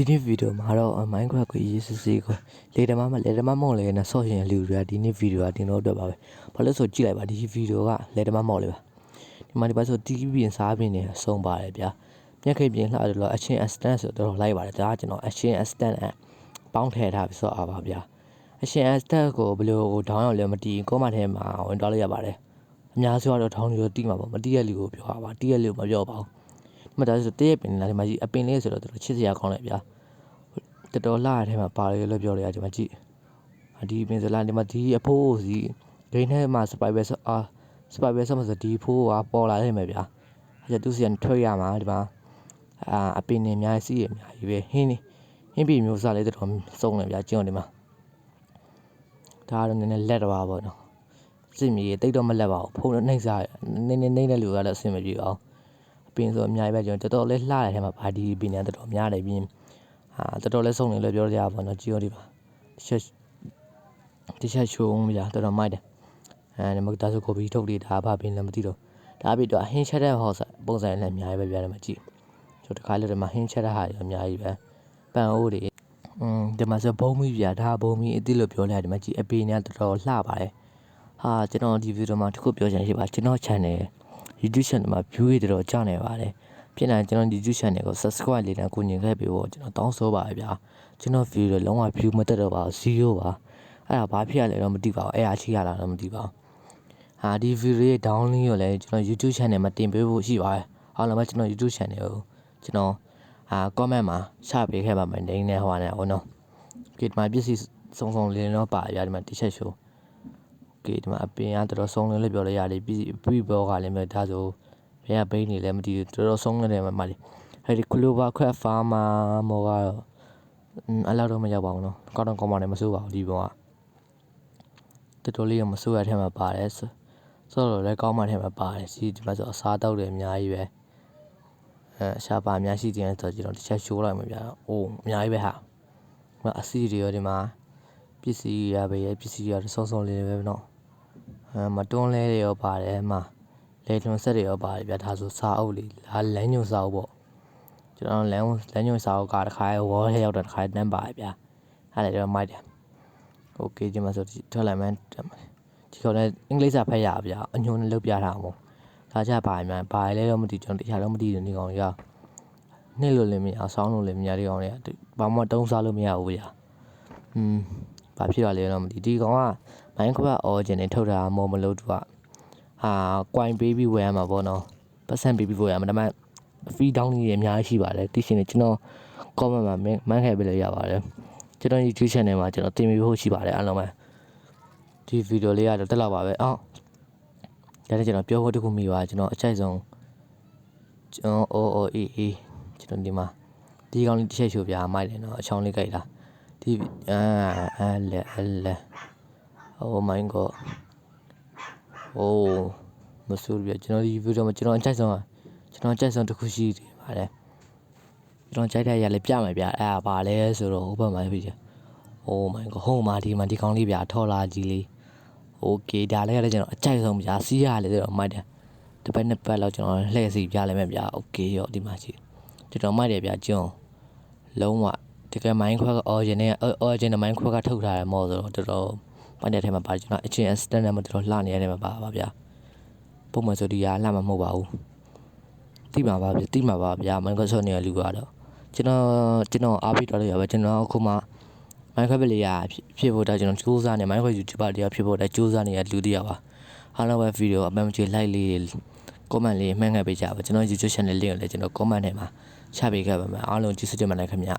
ဒီနေ့ဗီဒီယိုမှာတော့ Minecraft ကိုရေးစစ်စစ်ကိုလေတမမော့လေနဲ့ဆော့ရှင်လူတွေကဒီနေ့ဗီဒီယိုကတင်တော့အတွက်ပါပဲဘာလို့ဆိုကြည့်လိုက်ပါဒီဗီဒီယိုကလေတမမော့လေပါဒီမှာဒီပါဆိုတီးပြင်စားပြင်နေစုံပါတယ်ဗျာမျက်ခိတ်ပြင်လှတယ်လို့အချင်း assistant ဆိုတော့လိုက်ပါတယ်ဒါကကျွန်တော်အချင်း assistant နဲ့ပေါင်းထည့်ထားပြီးဆိုအားပါဗျာအချင်း assistant ကိုဘယ်လိုဒေါင်းရောက်လဲမတီးကောမထဲမှာဝင်သွားလိုက်ရပါတယ်အများစုကတော့ဒေါင်းလို့တီးမှာပေါ့မတီးရလူကိုပြောပါတီးရလူမပြောပါဘူးဒီမှာဒါဆိုတည့်ရပင်လာဒီမှာကြီးအပင်လေးဆိုတော့ချစ်စရာကောင်းလိုက်ဗျာတော်လာတဲ့မှာပါတယ်လို့ပြောလိုက်ရဒီမှာကြည့်ဒီပင်စလာဒီမှာဒီအဖိုးစီဂိမ်းထဲမှာစပိုက်ပဲဆိုမှဆိုဒီဖိုးကပေါ်လာနေမှာဗျာအဲသူစီကထွက်ရမှာဒီမှာအပင်နေအများကြီးစီးရအများကြီးပဲဟင်းပြီမျိုးစားလေးတော်စုံနေဗျာကျင်းဒီမှာဒါတော့နည်းနည်းလက်တော့ပါပေါ့နော်စစ်မြေတိတ်တော့မလက်ပါဘူးဖုန်းနှိမ့်စားနည်းတဲ့လူကတော့အဆင်မပြေအောင်အပင်ဆိုအများကြီးပဲကျွန်တော်တော်လေးလှတဲ့ထဲမှာဗာဒီပင်နေတော်များတယ်ပြီးတော်တော်လေးစုံနေလို့ပြောရပါတော့ကြည့်ရဒီပါတချက်ချိုးမရတော်မိုက်တယ်ဒီမှာဒါဆိုကိုဘီထုတ်လေးဒါဘာပင်လည်းမသိတော့ဒါပြီးတော့ဟင်းချက်တဲ့ဟောပုံစံလည်းအများကြီးပဲပြရတယ်မှာကြည့်ကျွန်တော်တခါလေဒီမှာဟင်းချက်တဲ့ဟာအများကြီးပဲပန်အိုးတွေဒီမှာဆိုဘုံမီပြဒါဘုံမီအစ်စ်လို့ပြောလိုက်ဒီမှာကြည့်အပင်နဲ့တော်တော်လှပါတယ်ဟာကျွန်တော်ဒီဗီဒီယိုမှာတစ်ခုပြောချင်ရှိပါကျွန်တော် channel YouTube channel မှာ view တွေတော်ကျနေပါတယ်ဖြစ်နိုင်ကျွန်တော် YouTube channel ကို subscribe လေးတန်းကိုညင်ခဲ့ပြီးတော့ကျွန်တော်တောင်းဆိုပါဗျာကျွန်တော် view တွေလုံးဝ view မတက်တော့ပါဘူး0ပါအဲ့ဒါဘာဖြစ်ရလဲတော့မသိပါဘူးအဲ့အားရှိရလားတော့မသိပါဘူးဒီ view ရဲ့ down link ကိုလည်းကျွန်တော် YouTube channel မှာတင်ပေးဖို့ရှိပါတယ်အားလုံးပဲကျွန်တော် YouTube channel ကိုကျွန်တော်comment မှာချပေးခဲ့ပါမယ်နေနဲ့ဟိုနဲ့ဟုတ်နော်ဒီမှာပစ္စည်းစုံလေးတော့ပါဗျာဒီမှာ t-shirt show ဒီမှာအပင်ကတော်တော်စုံလေးလို့ပြောလို့ရတယ်ပြီးဘောကလည်းဒါဆိုဘယ်ကပိန်းနေလဲမသိဘူးတော်တော်ဆုံးနေတယ်မလေးအဲဒီကလိုဘာခွက်ဖာမာမောကတော့အလောက်တော့မရောက်ပါဘူးနော်ကောင်းကောင်းနဲ့မစိုးပါဘူးဒီဘောကတော်တော်လေးမစိုးရထဲမှာပါတယ်ဆိုတော့လည်းကောင်းမှထဲမှာပါတယ်စီဒီမှာဆိုအစားတောက်တယ်အများကြီးပဲရှားပါအများရှိတယ်ဆိုတော့ကျွန်တော်တစ်ချက်ရှိုးလိုက်မှာဗျာအိုးအများကြီးပဲဟာအစီတွေရောဒီမှာပစ္စည်းရပဲပစ္စည်းရစုံလေးပဲနော်မတွန်းလဲတွေရောပါတယ်မှာလေထွန်းဆက်တွေရောပါတယ်ဗျာဒါဆိုစာအုပ်လေးလမ်းညွန်စာအုပ်ပေါ့ကျွန်တော်လမ်းညွန်စာအုပ်ကတခါဝေါ်ထဲရောက်တော့တခါတန်းပါတယ်ဗျာအဲ့ဒါတော့မိုက်တယ်โอเคဒီမှာဆိုထွက်လိုက်မှန်းဒီကောင်လည်းအင်္ဂလိပ်စာဖတ်ရဗျာအညွန်နဲ့လုပ်ပြထားအောင်ဒါကြပါမှန်းဘာလဲတော့မသိကျွန်တော်တရားတော့မသိဘူးဒီကောင်ကြီးကနှစ်လို့လည်းမရဆောင်းလို့လည်းမရဒီကောင်လေးကဘာမှတုံးစားလို့မရဘူးဗျာဘာဖြစ်ရလဲတော့မသိဒီကောင်က Minecraft origin နဲ့ထုတ်တာမော်မလို့သူကcoin ပေးပြီးဝယ်ရမှာပေါ့နော်ပတ်စံပေးပြီးဝယ်ရမှာဒါပေမဲ့ free down တွေအများကြီးရှိပါတယ်သိရှင်နေကျွန်တော် comment မှာမှန်းခဲ့ပေးလို့ရပါတယ်ကျွန်တော် YouTube channel မှာကျွန်တော်တင်ပေးဖို့ရှိပါတယ်အားလုံးပဲဒီ video လေးကတော့တက်လောက်ပါပဲဒါလည်းကျွန်တော်ပြောဖို့တခုမိပါကျွန်တော်အချိုက်ဆုံးကျွန်တော်ဒီမှာဒီကောင်လေးတစ်ချက်ရှို့ပြမိုက်တယ်နော်အချောင်းလေးကြိုက်တာဒီလဲOh my god မဆိုးပြကျွန်တော်ဒီဗီဒီယိုမှာကျွန်တော်အကြိုက်ဆုံးတစ်ခုရှိတယ်ပါတယ်ကျွန်တော်ကြိုက်တဲ့ရလဲပြမယ်ဗျအဲ့ဒါပါလဲဆိုတော့ဟိုဘက်မှာဖြစ်ချင် Oh my god ဟိုမှာဒီကောင်းလေးဗျထော်လာကြီးလေး Okay ဒါလည်းကျွန်တော်အကြိုက်ဆုံးဗျစီးရလဲဆိုတော့မိုက်တယ်တစ်ပတ်နှစ်ပတ်လောက်ကျွန်တော်လှည့်စီပြလိုက်မယ်ဗျ Okay ရောဒီမှာရှိကျွန်တော်မိုက်တယ်ဗျကျွန်းလုံးဝတကယ် Minecraft က origin Minecraft ကထုတ်ထားတယ်မော်ဆိုတော့တော်တော်ပိုင်းတဲ့ထဲမှာပါကျွန်တော်အချင်း assistant နဲ့မတော်လှနေရတဲ့မှာပါဗျာပုံမှန်ဆိုဒီဟာလှမှာမဟုတ်ပါဘူးတိမှာပါဗျာ Microsoft နေရာလူကတော့ကျွန်တော်အားပေးတော့ရပါကျွန်တော်အခုမှ Minecraft လေးရဖြစ်ဖို့တော့ကျွန်တော်စူးစမ်းနေ Minecraft YouTuber တရားဖြစ်ဖို့တော့စူးစမ်းနေတဲ့လူတရားပါအားလုံးပဲဗီဒီယိုအမှန်တကယ် like လေး comment လေးမှတ်ခဲ့ပေးကြပါကျွန်တော် YouTube channel လေးကိုလည်းကျွန်တော် comment ထဲမှာချပေးခဲ့ပါမယ်အားလုံးကျေးဇူးတင်ပါတယ်ခင်ဗျာ